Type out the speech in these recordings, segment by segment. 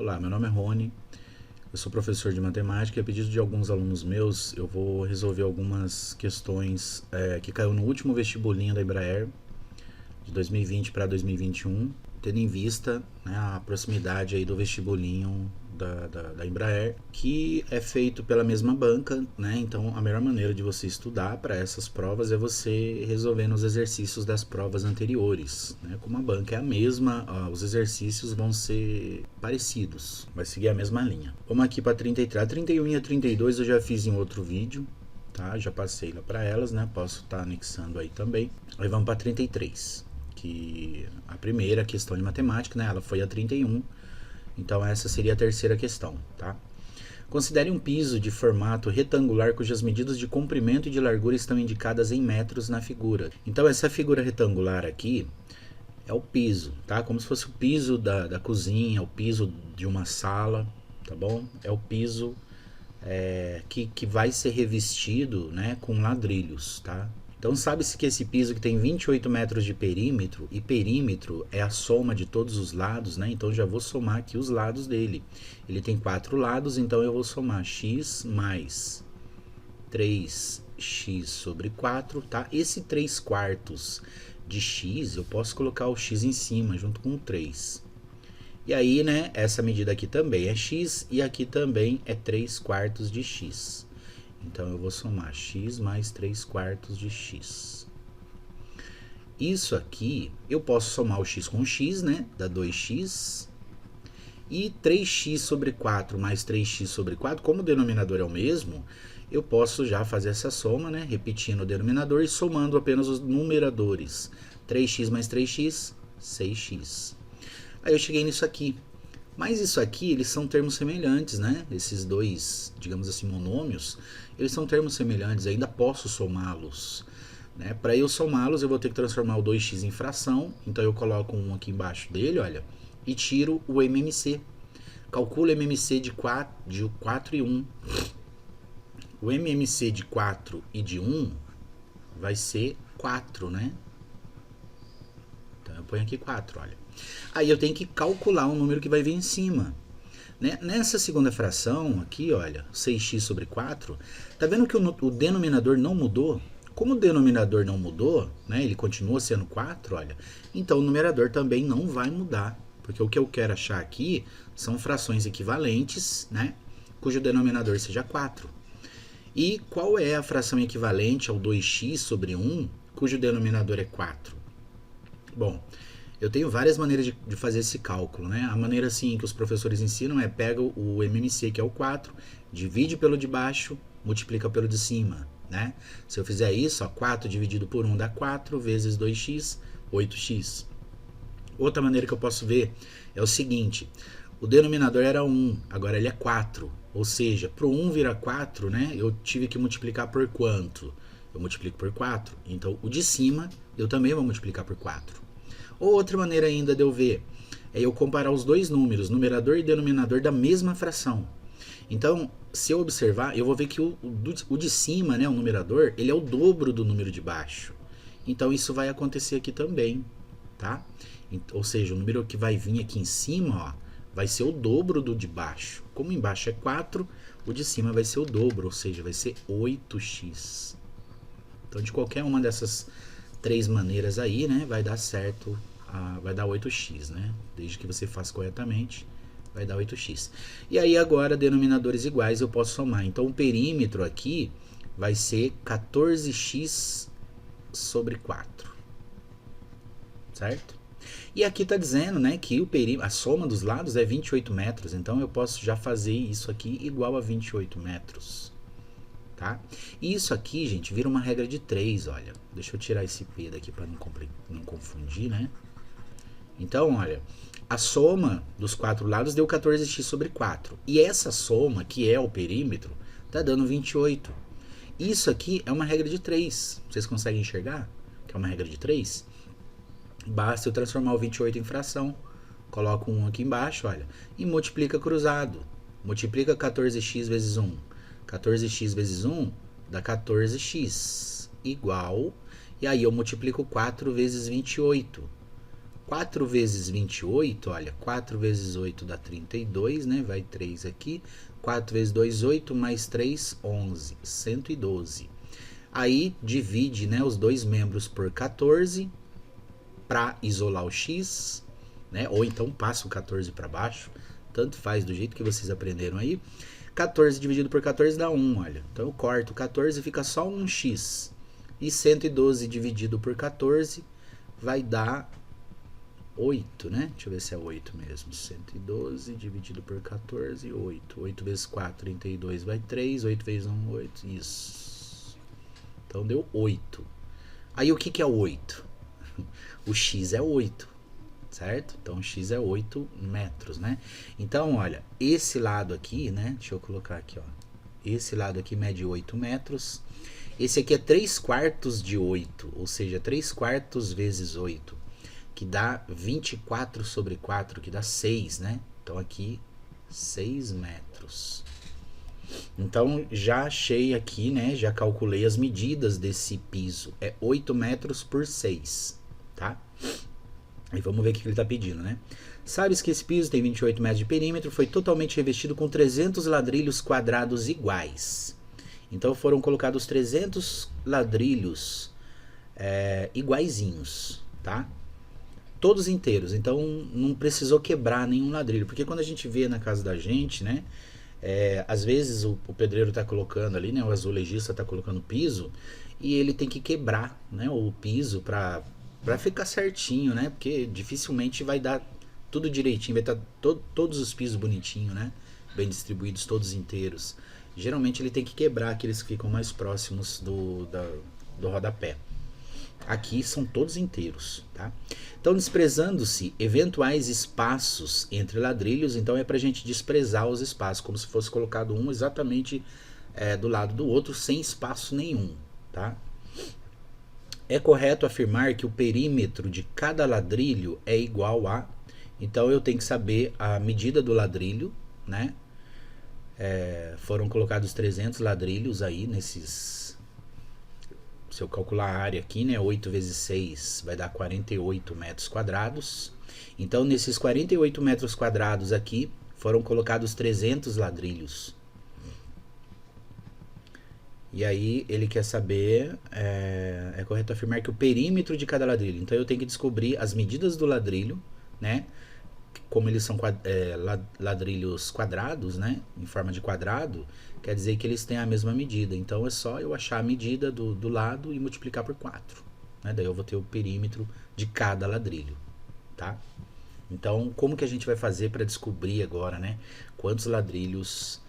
Olá, meu nome é Rony, eu sou professor de matemática e a pedido de alguns alunos meus eu vou resolver algumas questões que caiu no último vestibulinho da Embraer de 2020 para 2021, tendo em vista, né, a proximidade aí do vestibulinho da Embraer, que é feito pela mesma banca, né? Então a melhor maneira de você estudar para essas provas é você resolvendo os exercícios das provas anteriores, né? Como a banca é a mesma, os exercícios vão ser parecidos, vai seguir a mesma linha. Vamos aqui para 33, a 31 e a 32 eu já fiz em outro vídeo, tá? Já passei lá para elas, né? Posso estar anexando aí também. Aí vamos para 33, que a primeira questão de matemática, né? Ela foi a 31. Então essa seria a terceira questão, tá? Considere um piso de formato retangular cujas medidas de comprimento e de largura estão indicadas em metros na figura. Então essa figura retangular aqui é o piso, tá? Como se fosse o piso da cozinha, o piso de uma sala, tá bom? É o piso que vai ser revestido, né, com ladrilhos, tá? Então sabe-se que esse piso que tem 28 metros de perímetro, e perímetro é a soma de todos os lados, né? Então já vou somar aqui os lados dele. Ele tem 4 lados, então eu vou somar x mais 3x sobre 4, tá? Esse 3 quartos de x, eu posso colocar o x em cima, junto com o 3. E aí, né, essa medida aqui também é x, e aqui também é 3 quartos de x. Então eu vou somar x mais 3 quartos de x. Isso aqui, eu posso somar o x com o x, né? Dá 2x. E 3x sobre 4 mais 3x sobre 4, como o denominador é o mesmo, eu posso já fazer essa soma, né? Repetindo o denominador e somando apenas os numeradores. 3x mais 3x, 6x. Aí eu cheguei nisso aqui. Mas isso aqui, eles são termos semelhantes, né? Esses dois, digamos assim, monômios, eles são termos semelhantes, ainda posso somá-los, né? Para eu somá-los, eu vou ter que transformar o 2x em fração, então eu coloco um aqui embaixo dele, olha, e tiro o MMC. Calculo o MMC de 4 e 1. O MMC de 4 e de 1 vai ser 4, né? Então eu ponho aqui 4, olha. Aí eu tenho que calcular o número que vai vir em cima. Né? Nessa segunda fração aqui, olha, 6x sobre 4, tá vendo que o denominador não mudou? Como o denominador não mudou, né, ele continua sendo 4, olha, então o numerador também não vai mudar, porque o que eu quero achar aqui são frações equivalentes, né, cujo denominador seja 4. E qual é a fração equivalente ao 2x sobre 1, cujo denominador é 4? Bom, eu tenho várias maneiras de fazer esse cálculo, né? A maneira assim que os professores ensinam é pega o MMC, que é o 4, divide pelo de baixo, multiplica pelo de cima, né? Se eu fizer isso, ó, 4 dividido por 1 dá 4, vezes 2x, 8x. Outra maneira que eu posso ver é o seguinte, o denominador era 1, agora ele é 4, ou seja, para o 1 virar 4, né, eu tive que multiplicar por quanto? Eu multiplico por 4, então o de cima eu também vou multiplicar por 4. Ou outra maneira ainda de eu ver é eu comparar os dois números, numerador e denominador da mesma fração. Então, se eu observar, eu vou ver que o de cima, né, o numerador, ele é o dobro do número de baixo. Então, isso vai acontecer aqui também, tá? Ou seja, o número que vai vir aqui em cima, ó, vai ser o dobro do de baixo. Como embaixo é 4, o de cima vai ser o dobro, ou seja, vai ser 8x. Então, de qualquer uma dessas 3 maneiras aí, né, vai dar certo, vai dar 8x, né? Desde que você faça corretamente, vai dar 8x. E aí agora, denominadores iguais eu posso somar. Então o perímetro aqui vai ser 14x sobre 4. Certo? E aqui está dizendo, né, que a soma dos lados é 28 metros. Então eu posso já fazer isso aqui igual a 28 metros. Tá? E isso aqui, gente, vira uma regra de 3, olha. Deixa eu tirar esse P daqui para não confundir, né? Então, olha, a soma dos 4 lados deu 14x sobre 4. E essa soma, que é o perímetro, tá dando 28. Isso aqui é uma regra de 3. Vocês conseguem enxergar que é uma regra de 3? Basta eu transformar o 28 em fração. Coloco um aqui embaixo, olha, e multiplica cruzado. Multiplica 14x vezes 1. 14x vezes 1 dá 14x, igual, e aí eu multiplico 4 vezes 28. 4 vezes 28, olha, 4 vezes 8 dá 32, né? Vai 3 aqui. 4 vezes 2, 8, mais 3, 11, 112. Aí divide, né, os dois membros por 14 para isolar o x, né? Ou então passa o 14 para baixo, tanto faz, do jeito que vocês aprenderam aí. 14 dividido por 14 dá 1, olha. Então eu corto 14 e fica só 1x. E 112 dividido por 14 vai dar 8, né? Deixa eu ver se é 8 mesmo. 112 dividido por 14, 8. 8 vezes 4, 32 vai 3. 8 vezes 1, 8. Isso. Então deu 8. Aí o que é 8? O x é 8, certo? Então o x é 8 metros, né? Então, olha, esse lado aqui, né? Deixa eu colocar aqui, ó. Esse lado aqui mede 8 metros. Esse aqui é 3 quartos de 8, ou seja, 3 quartos vezes 8, que dá 24 sobre 4, que dá 6, né? Então aqui, 6 metros. Então já achei aqui, né? Já calculei as medidas desse piso. É 8 metros por 6, tá? E vamos ver o que ele está pedindo, né? Sabes que esse piso tem 28 metros de perímetro, foi totalmente revestido com 300 ladrilhos quadrados iguais. Então foram colocados 300 ladrilhos iguaizinhos, tá? Todos inteiros, então não precisou quebrar nenhum ladrilho, porque quando a gente vê na casa da gente, né? Às vezes o pedreiro está colocando ali, né? O azulejista está colocando piso e ele tem que quebrar, né? O piso para ficar certinho, né? Porque dificilmente vai dar tudo direitinho, vai estar todos os pisos bonitinhos, né? Bem distribuídos, todos inteiros. Geralmente ele tem que quebrar aqueles que ficam mais próximos do rodapé. Aqui são todos inteiros, tá? Então, desprezando-se eventuais espaços entre ladrilhos, então é para a gente desprezar os espaços, como se fosse colocado um exatamente do lado do outro, sem espaço nenhum, tá? É correto afirmar que o perímetro de cada ladrilho é igual a... Então, eu tenho que saber a medida do ladrilho, né? Foram colocados 300 ladrilhos aí nesses... Se eu calcular a área aqui, né, 8 vezes 6 vai dar 48 metros quadrados. Então, nesses 48 metros quadrados aqui, foram colocados 300 ladrilhos. E aí, ele quer saber, é correto afirmar que o perímetro de cada ladrilho. Então, eu tenho que descobrir as medidas do ladrilho, né? Como eles são ladrilhos quadrados, né? Em forma de quadrado, quer dizer que eles têm a mesma medida. Então é só eu achar a medida do lado e multiplicar por 4. Né? Daí eu vou ter o perímetro de cada ladrilho, tá? Então, como que a gente vai fazer para descobrir agora, né? Quantos ladrilhos...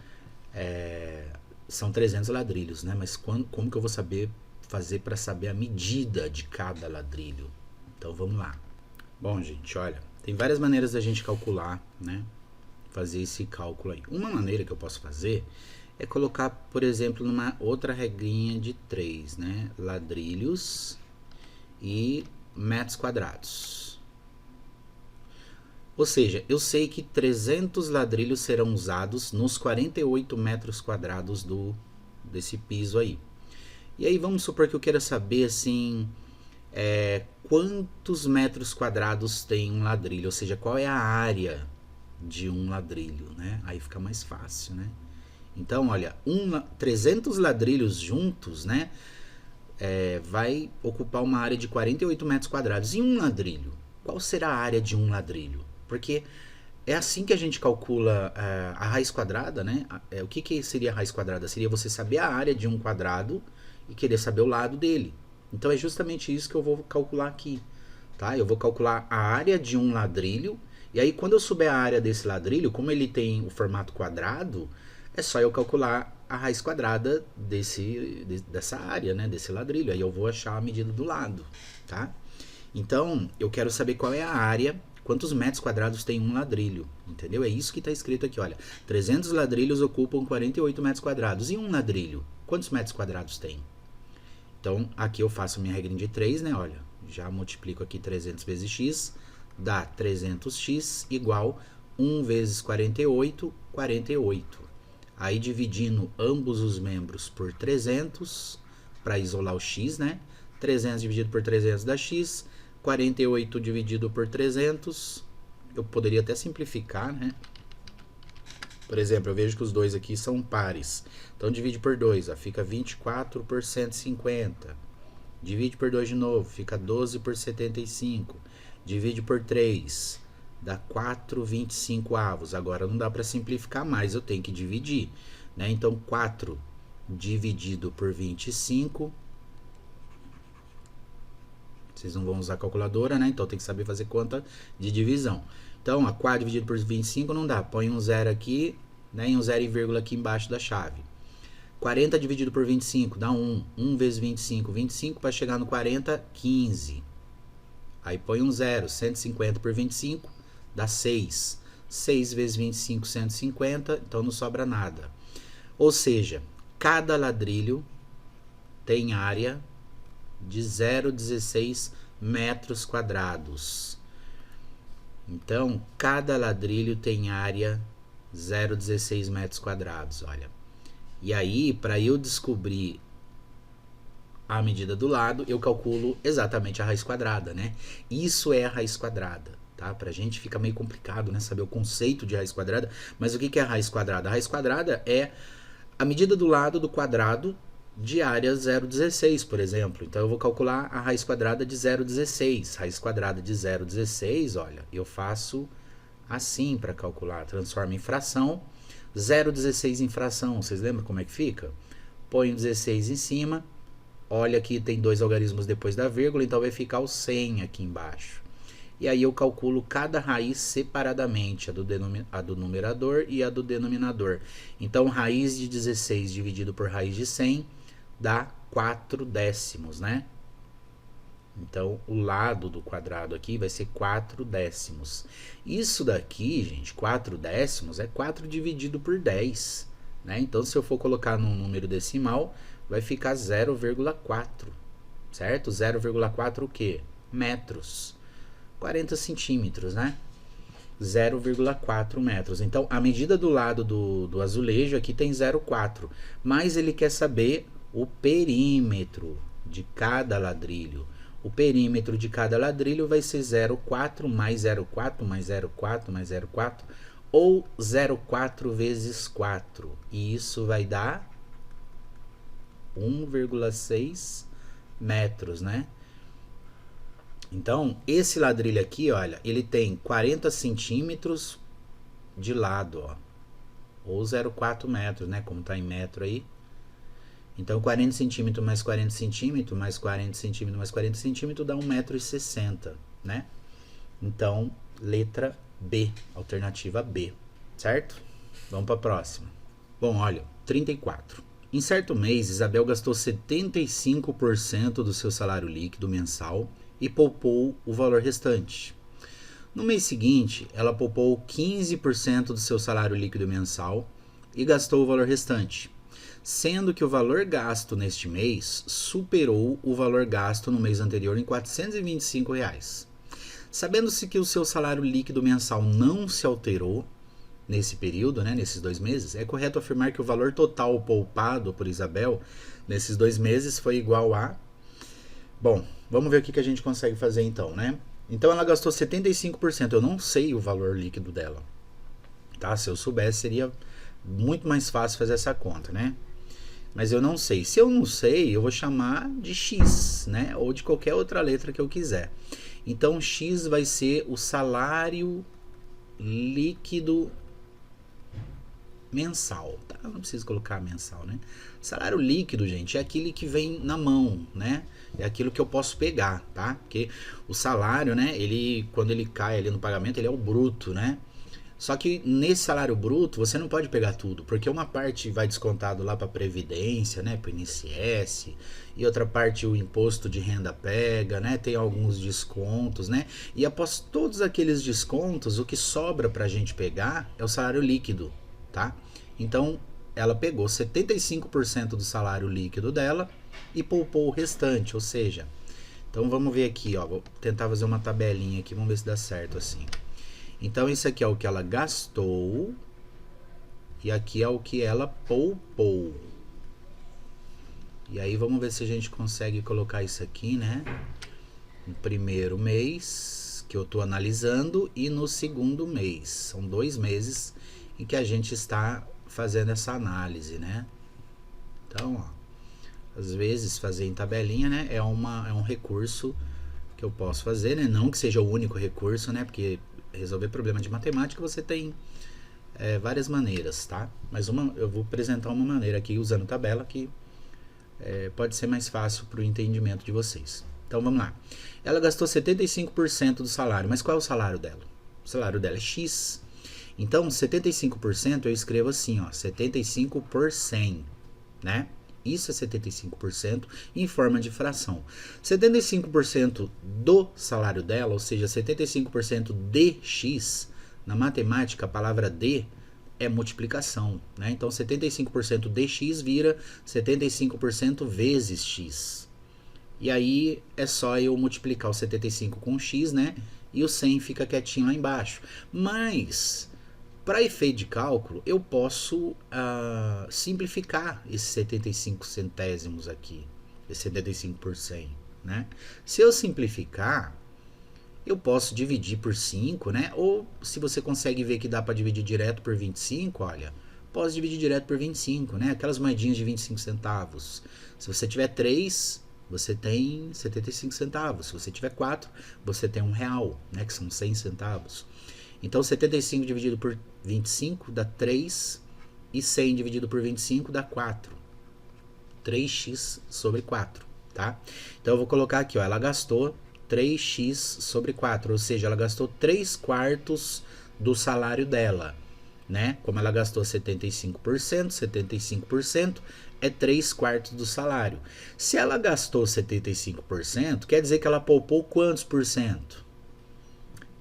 são 300 ladrilhos, né? Mas como que eu vou fazer para saber a medida de cada ladrilho? Então vamos lá. Bom, gente, olha... Tem várias maneiras da gente calcular, né? Fazer esse cálculo aí. Uma maneira que eu posso fazer é colocar, por exemplo, numa outra regrinha de 3, né? Ladrilhos e metros quadrados. Ou seja, eu sei que 300 ladrilhos serão usados nos 48 metros quadrados desse piso aí. E aí vamos supor que eu queira saber, assim... quantos metros quadrados tem um ladrilho, ou seja, qual é a área de um ladrilho, né? Aí fica mais fácil, né? Então, olha, 300 ladrilhos juntos, né? Vai ocupar uma área de 48 metros quadrados. E um ladrilho? Qual será a área de um ladrilho? Porque é assim que a gente calcula a raiz quadrada, né? O que seria a raiz quadrada? Seria você saber a área de um quadrado e querer saber o lado dele. Então é justamente isso que eu vou calcular aqui, tá? Eu vou calcular a área de um ladrilho, e aí quando eu souber a área desse ladrilho, como ele tem o formato quadrado, é só eu calcular a raiz quadrada dessa área, né? Desse ladrilho, aí eu vou achar a medida do lado, tá? Então, eu quero saber qual é a área, quantos metros quadrados tem um ladrilho, entendeu? É isso que está escrito aqui, olha. 300 ladrilhos ocupam 48 metros quadrados, e um ladrilho, quantos metros quadrados tem? Então, aqui eu faço minha regrinha de 3, né? Olha, já multiplico aqui 300 vezes x, dá 300x igual 1 vezes 48, 48. Aí, dividindo ambos os membros por 300, para isolar o x, né? 300 dividido por 300 dá x, 48 dividido por 300, eu poderia até simplificar, né? Por exemplo, eu vejo que os dois aqui são pares. Então, divide por 2, ó, fica 24 por 150. Divide por 2 de novo, fica 12 por 75. Divide por 3, dá 4/25. Agora, não dá para simplificar mais, eu tenho que dividir, né? Então, 4 dividido por 25. Vocês não vão usar calculadora, né? Então, tem que saber fazer conta de divisão. Então, 4 dividido por 25 não dá. Põe um zero aqui, né? E um zero e vírgula aqui embaixo da chave. 40 dividido por 25 dá 1. 1 vezes 25, 25. Para chegar no 40, 15. Aí põe um zero. 150 por 25 dá 6. 6 vezes 25, 150. Então, não sobra nada. Ou seja, cada ladrilho tem área de 0,16 metros quadrados. Então, cada ladrilho tem área 0,16 metros quadrados, olha. E aí, para eu descobrir a medida do lado, eu calculo exatamente a raiz quadrada, né? Isso é a raiz quadrada, tá? Pra gente fica meio complicado, né? Saber o conceito de raiz quadrada. Mas o que é a raiz quadrada? A raiz quadrada é a medida do lado do quadrado de área 0,16, por exemplo. Então, eu vou calcular a raiz quadrada de 0,16. Raiz quadrada de 0,16, olha, eu faço assim para calcular. Transformo em fração. 0,16 em fração, vocês lembram como é que fica? Põe 16 em cima. Olha aqui, tem 2 algarismos depois da vírgula, então vai ficar o 100 aqui embaixo. E aí eu calculo cada raiz separadamente, a do numerador e a do denominador. Então, raiz de 16 dividido por raiz de 100 dá 4 décimos, né? Então, o lado do quadrado aqui vai ser 4 décimos. Isso daqui, gente, 4 décimos é 4 dividido por 10, né? Então, se eu for colocar num número decimal, vai ficar 0,4, certo? 0,4 o quê? Metros. 40 centímetros, né? 0,4 metros. Então, a medida do lado do azulejo aqui tem 0,4. Mas ele quer saber o perímetro de cada ladrilho. O perímetro de cada ladrilho vai ser 0,4 mais 0,4 mais 0,4 mais 0,4 ou 0,4 vezes 4. E isso vai dar 1,6 metros, né? Então, esse ladrilho aqui, olha, ele tem 40 centímetros de lado, ó. Ou 0,4 metros, né? Como tá em metro aí. Então, 40 centímetros mais 40 centímetros, mais 40 centímetros, mais 40 centímetros dá 1,60 m, né? Então, letra B, alternativa B, certo? Vamos para a próxima. Bom, olha, 34. Em certo mês, Isabel gastou 75% do seu salário líquido mensal e poupou o valor restante. No mês seguinte, ela poupou 15% do seu salário líquido mensal e gastou o valor restante, sendo que o valor gasto neste mês superou o valor gasto no mês anterior em R$ 425. Sabendo-se que o seu salário líquido mensal não se alterou nesse período, né, nesses 2 meses, é correto afirmar que o valor total poupado por Isabel nesses 2 meses foi igual a... Bom, vamos ver o que a gente consegue fazer então, né? Então ela gastou 75%, eu não sei o valor líquido dela, tá? Se eu soubesse seria muito mais fácil fazer essa conta, né? Mas eu não sei. Se eu não sei, eu vou chamar de X, né? Ou de qualquer outra letra que eu quiser. Então X vai ser o salário líquido mensal, tá? Não preciso colocar mensal, né? Salário líquido, gente, é aquele que vem na mão, né? É aquilo que eu posso pegar, tá? Porque o salário, né? Ele, quando ele cai ali no pagamento, ele é o bruto, né? Só que nesse salário bruto, você não pode pegar tudo, porque uma parte vai descontado lá para Previdência, né? Para o INSS, e outra parte o imposto de renda pega, né? Tem alguns descontos, né? E após todos aqueles descontos, o que sobra para a gente pegar é o salário líquido, tá? Então, ela pegou 75% do salário líquido dela e poupou o restante, ou seja, então vamos ver aqui, ó, vou tentar fazer uma tabelinha aqui, vamos ver se dá certo assim. Então, isso aqui é o que ela gastou e aqui é o que ela poupou. E aí, vamos ver se a gente consegue colocar isso aqui, né? No primeiro mês que eu estou analisando e no segundo mês. São 2 meses em que a gente está fazendo essa análise, né? Então, ó, às vezes fazer em tabelinha, né, é um recurso que eu posso fazer, né? Não que seja o único recurso, né? Porque resolver problema de matemática você tem várias maneiras, tá? Mas eu vou apresentar uma maneira aqui usando tabela que pode ser mais fácil para o entendimento de vocês. Então vamos lá. Ela gastou 75% do salário, mas qual é o salário dela? O salário dela é X. Então 75% eu escrevo assim, ó, 75 por 100, né? Isso é 75% em forma de fração. 75% do salário dela, ou seja, 75% de X, na matemática a palavra de é multiplicação, né? Então 75% de X vira 75% vezes X. E aí é só eu multiplicar o 75 com X, né? E o 100 fica quietinho lá embaixo. Mas para efeito de cálculo, eu posso simplificar esses 75 centésimos aqui, esse 75 por 100, né? Se eu simplificar, eu posso dividir por 5, né? Ou se você consegue ver que dá para dividir direto por 25, olha, posso dividir direto por 25, né? Aquelas moedinhas de 25 centavos. Se você tiver 3, você tem 75 centavos. Se você tiver 4, você tem R$1, né? Que são 100 centavos. Então 75 dividido por 25 dá 3 e 100 dividido por 25 dá 4. 3x sobre 4, tá? Então eu vou colocar aqui, ó, ela gastou 3x sobre 4, ou seja, ela gastou 3/4 do salário dela, né? Como ela gastou 75% é 3/4 do salário. Se ela gastou 75%, quer dizer que ela poupou quantos por cento?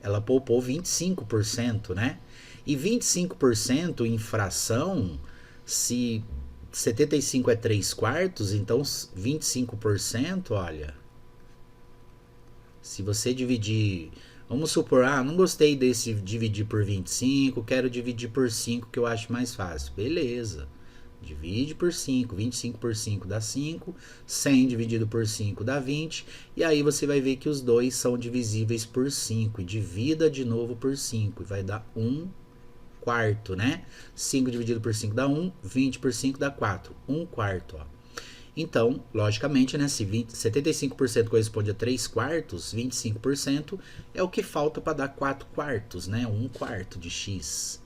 Ela poupou 25%, né? E 25% em fração, se 75 é 3/4, então 25%, olha, se você dividir, vamos supor, não gostei desse dividir por 25, quero dividir por 5 que eu acho mais fácil. Beleza, divide por 5, 25 por 5 dá 5, 100 dividido por 5 dá 20, e aí você vai ver que os dois são divisíveis por 5, e divida de novo por 5, e vai dar 1/4, né? 5 dividido por 5 dá 1, 20 por 5 dá 4, 1/4, ó. Então, logicamente, né, se 75% corresponde a 3/4, 25% é o que falta para dar 4/4, né? 1/4 de X.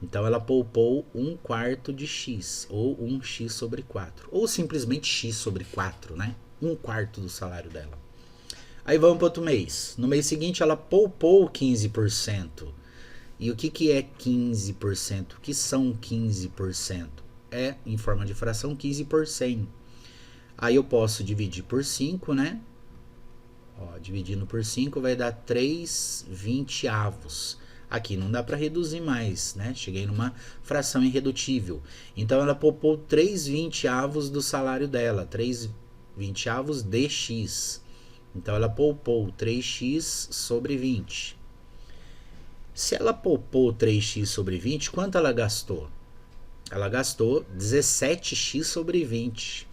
Então ela poupou 1/4 de X, ou 1x sobre 4, ou simplesmente X sobre 4, né? 1/4 do salário dela. Aí vamos para outro mês. No mês seguinte ela poupou 15%. E o que é 15%? O que são 15%? É, em forma de fração, 15 por 100. Aí eu posso dividir por 5, né? Ó, dividindo por 5 vai dar 3/20. Aqui não dá para reduzir mais, né? Cheguei numa fração irredutível. Então ela poupou 3/20 do salário dela, 3/20 de X. Então ela poupou 3x sobre 20. Se ela poupou 3x sobre 20, quanto ela gastou? Ela gastou 17x sobre 20,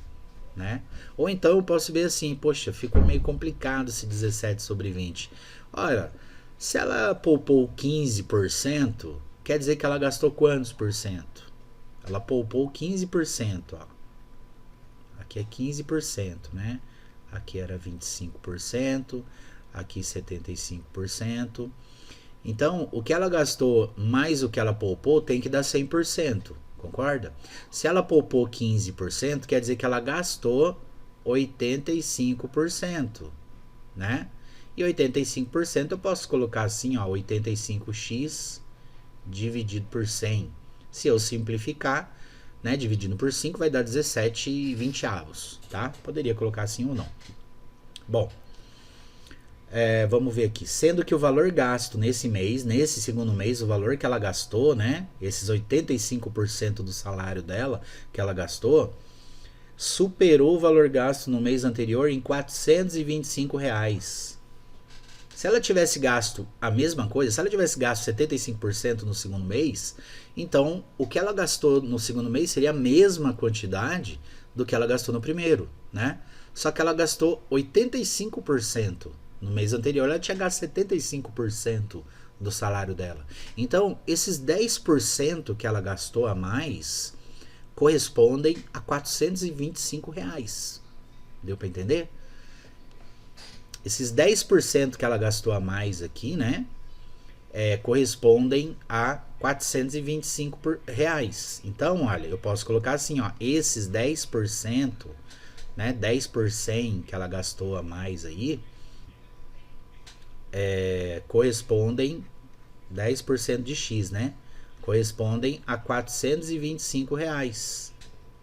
né? Ou então eu posso ver assim, poxa, ficou meio complicado esse 17 sobre 20. Olha, se ela poupou 15%, quer dizer que ela gastou quantos por cento? Ela poupou 15%, ó. Aqui é 15%, né? Aqui era 25%, aqui 75%. Então, o que ela gastou mais o que ela poupou tem que dar 100%, concorda? Se ela poupou 15%, quer dizer que ela gastou 85%, né? E 85% eu posso colocar assim, ó, 85x dividido por 100. Se eu simplificar, né, dividindo por 5 vai dar 17/20, tá? Poderia colocar assim ou não. Bom, vamos ver aqui. Sendo que o valor gasto nesse mês, nesse segundo mês, o valor que ela gastou, né, esses 85% do salário dela que ela gastou, superou o valor gasto no mês anterior em R$425. Se ela tivesse gasto a mesma coisa, se ela tivesse gasto 75% no segundo mês, então o que ela gastou no segundo mês seria a mesma quantidade do que ela gastou no primeiro, né? Só que ela gastou 85%. No mês anterior ela tinha gasto 75% do salário dela. Então, esses 10% que ela gastou a mais correspondem a R$425. Deu para entender? Esses 10% que ela gastou a mais aqui, né? Correspondem a R$425. Então, olha, eu posso colocar assim, ó, esses 10%, né, 10% que ela gastou a mais aí, correspondem 10% de X, né? Correspondem a R$425,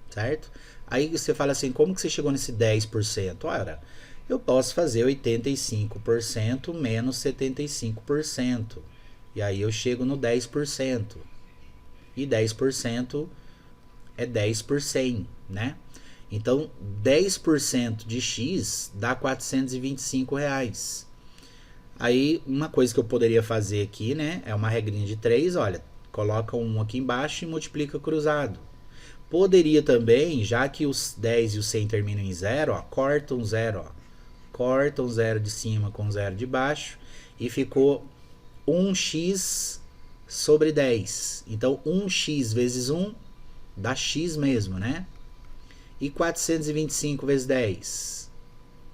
certo? Aí você fala assim, como que você chegou nesse 10%? Ora, eu posso fazer 85% menos 75%. E aí eu chego no 10%. E 10% é 10 por 100, né? Então, 10% de X dá R$425. Aí, uma coisa que eu poderia fazer aqui, né? É uma regrinha de 3, olha. Coloca um aqui embaixo e multiplica cruzado. Poderia também, já que os 10 e o 100 terminam em 0, ó, corta um 0, ó. Corta um 0 de cima com 0 de baixo. E ficou 1x sobre 10. Então, 1x vezes 1 dá x mesmo, né? E 425 vezes 10?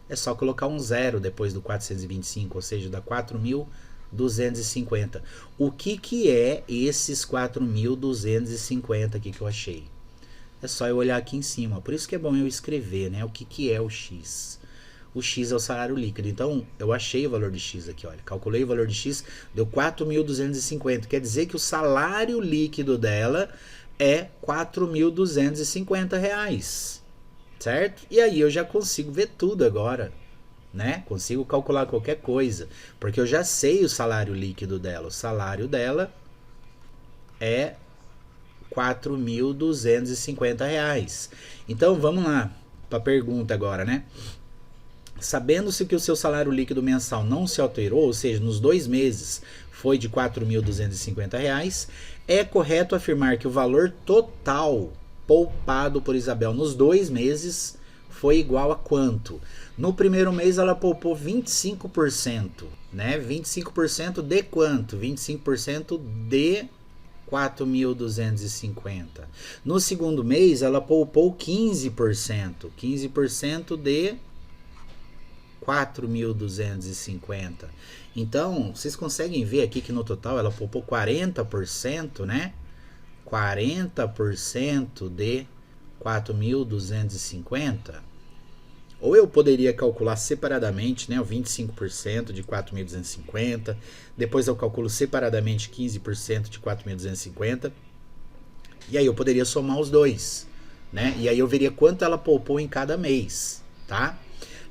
É só colocar um 0 depois do 425, ou seja, dá 4.250. O que é esses 4.250 aqui que eu achei? É só eu olhar aqui em cima. Por isso que é bom eu escrever, né? O que é o x? O x é o salário líquido. Então, eu achei o valor de x aqui, olha. Calculei o valor de x, deu 4.250. Quer dizer que o salário líquido dela é R$4.250, certo? E aí eu já consigo ver tudo agora, né? Consigo calcular qualquer coisa, porque eu já sei o salário líquido dela. O salário dela é R$4.250. Então, vamos lá para a pergunta agora, né? Sabendo-se que o seu salário líquido mensal não se alterou, ou seja, nos 2 meses foi de R$4.250, é correto afirmar que o valor total poupado por Isabel nos 2 meses foi igual a quanto? No primeiro mês ela poupou 25%, né? 25% de quanto? 25% de 4.250. No segundo mês ela poupou 15%. 15% de 4.250. Então, vocês conseguem ver aqui que no total ela poupou 40%, né? 40% de 4.250. Ou eu poderia calcular separadamente, né, o 25% de 4.250. Depois eu calculo separadamente 15% de 4.250. E aí eu poderia somar os dois, né? E aí eu veria quanto ela poupou em cada mês, tá?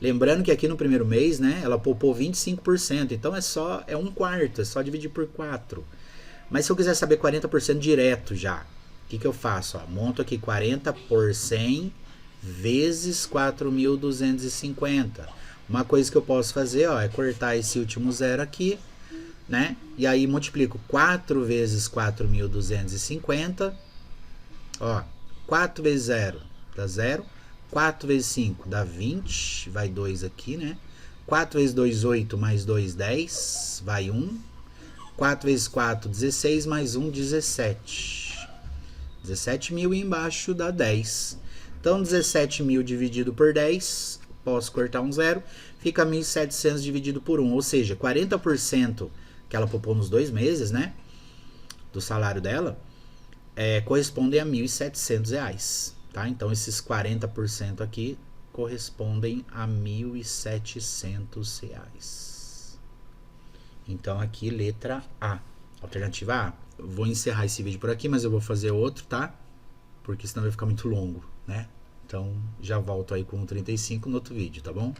Lembrando que aqui no primeiro mês, né, ela poupou 25%, então é um quarto, é só dividir por 4. Mas se eu quiser saber 40% direto já, o que eu faço? Ó, monto aqui 40 por 100 vezes 4.250. Uma coisa que eu posso fazer, ó, é cortar esse último zero aqui, né? E aí multiplico 4 vezes 4.250, ó, 4 vezes 0 dá 0. 4 vezes 5 dá 20, vai 2 aqui, né? 4 vezes 2, 8, mais 2, 10, vai 1. 4 vezes 4, 16, mais 1, 17. 17 mil e embaixo dá 10. Então, 17 mil dividido por 10, posso cortar um zero, fica 1.700 dividido por 1. Ou seja, 40% que ela poupou nos 2 meses, né? Do salário dela, correspondem a R$1.700. Tá? Então, esses 40% aqui correspondem a R$1.700. Então, aqui, letra A. Alternativa A. Vou encerrar esse vídeo por aqui, mas eu vou fazer outro, tá? Porque senão vai ficar muito longo, né? Então, já volto aí com o 35 no outro vídeo, tá bom?